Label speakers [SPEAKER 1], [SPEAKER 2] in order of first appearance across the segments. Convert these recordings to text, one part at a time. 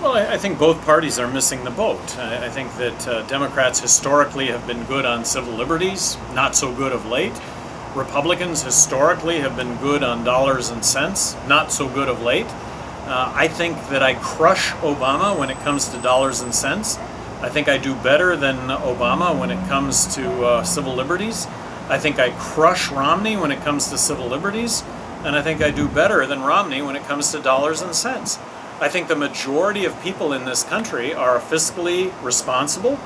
[SPEAKER 1] Well, I think both parties are missing the boat. I think that Democrats historically have been good on civil liberties, not so good of late. Republicans historically have been good on dollars and cents, not so good of late. I think that I crush Obama when it comes to dollars and cents. I think I do better than Obama when it comes to civil liberties. I think I crush Romney when it comes to civil liberties. And I think I do better than Romney when it comes to dollars and cents. I think the majority of people in this country are fiscally responsible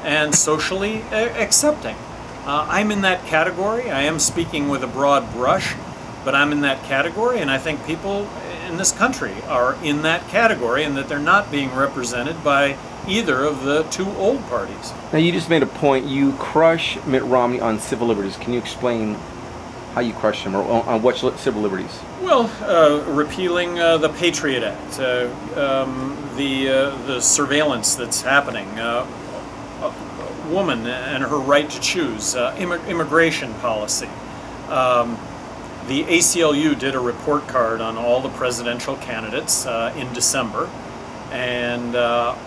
[SPEAKER 1] and socially accepting. I'm in that category. I am speaking with a broad brush, but I'm in that category, and I think people in this country are in that category, and that they're not being represented by either of the two old parties.
[SPEAKER 2] Now, you just made a point. You crush Mitt Romney on civil liberties. Can you explain how you crush him, or on what civil liberties?
[SPEAKER 1] Well, repealing the Patriot Act, the surveillance that's happening, a woman and her right to choose, immigration policy. The ACLU did a report card on all the presidential candidates in December, and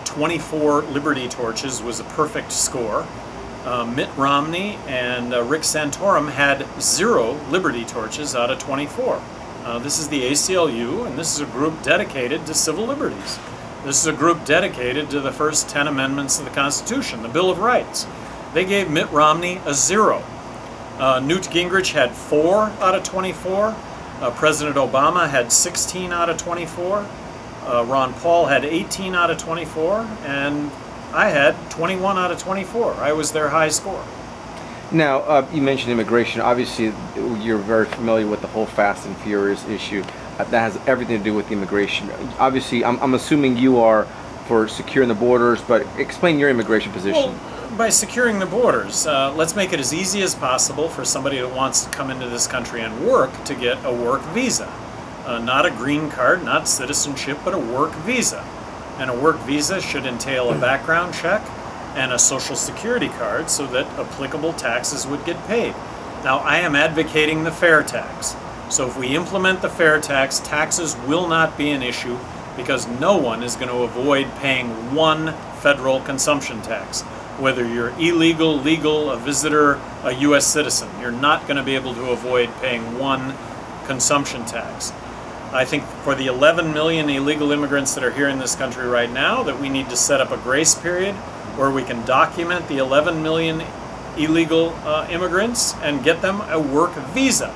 [SPEAKER 1] 24 Liberty Torches was a perfect score. Mitt Romney and Rick Santorum had 0 Liberty Torches out of 24. This is the ACLU, and this is a group dedicated to civil liberties. This is a group dedicated to the first 10 amendments of the Constitution, the Bill of Rights. They gave Mitt Romney a 0. Newt Gingrich had 4 out of 24. President Obama had 16 out of 24. Ron Paul had 18 out of 24, and I had 21 out of 24. I was their high score.
[SPEAKER 2] Now, you mentioned immigration. Obviously, you're very familiar with the whole Fast and Furious issue. That has everything to do with immigration. Obviously, I'm assuming you are for securing the borders, but explain your immigration position.
[SPEAKER 1] Well, by securing the borders, let's make it as easy as possible for somebody that wants to come into this country and work to get a work visa. Not a green card, not citizenship, but a work visa. And a work visa should entail a background check and a social security card so that applicable taxes would get paid. Now, I am advocating the fair tax. So if we implement the fair tax, taxes will not be an issue, because no one is going to avoid paying one federal consumption tax. Whether you're illegal, legal, a visitor, a U.S. citizen, you're not going to be able to avoid paying one consumption tax. I think for the 11 million illegal immigrants that are here in this country right now, that we need to set up a grace period where we can document the 11 million illegal immigrants and get them a work visa.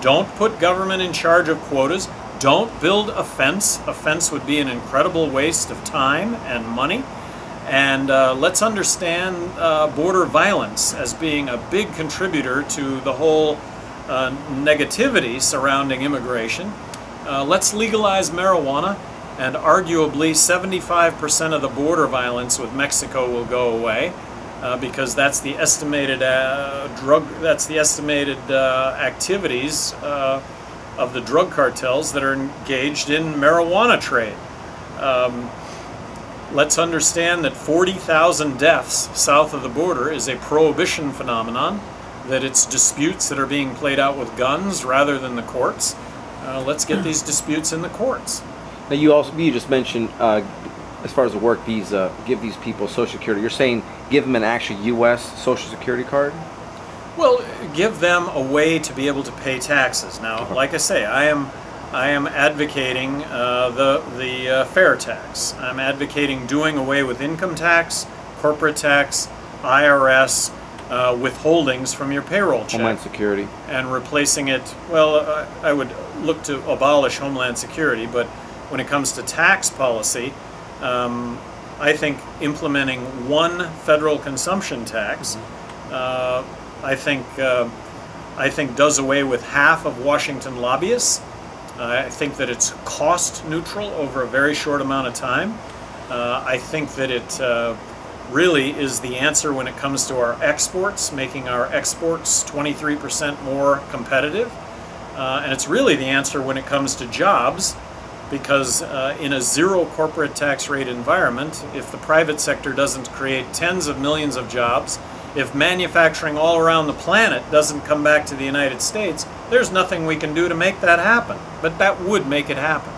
[SPEAKER 1] Don't put government in charge of quotas. Don't build a fence. A fence would be an incredible waste of time and money. And let's understand border violence as being a big contributor to the whole negativity surrounding immigration. Let's legalize marijuana, and arguably 75% of the border violence with Mexico will go away, because that's the estimated activities of the drug cartels that are engaged in marijuana trade. Let's understand that 40,000 deaths south of the border is a prohibition phenomenon, that it's disputes that are being played out with guns rather than the courts. Let's get these disputes in the courts.
[SPEAKER 2] Now, you just mentioned, as far as the work visa, give these people Social Security. You're saying give them an actual U.S. Social Security card?
[SPEAKER 1] Well, give them a way to be able to pay taxes. Now, like I say, I am advocating the fair tax. I'm advocating doing away with income tax, corporate tax, IRS, withholdings from your payroll check.
[SPEAKER 2] Homeland Security.
[SPEAKER 1] And replacing it, well, I would look to abolish Homeland Security, but when it comes to tax policy, I think implementing one federal consumption tax, I think does away with half of Washington lobbyists. I think that it's cost neutral over a very short amount of time. I think that it really is the answer when it comes to our exports, making our exports 23% more competitive. And it's really the answer when it comes to jobs, because in a zero corporate tax rate environment, if the private sector doesn't create tens of millions of jobs, if manufacturing all around the planet doesn't come back to the United States, there's nothing we can do to make that happen. But that would make it happen.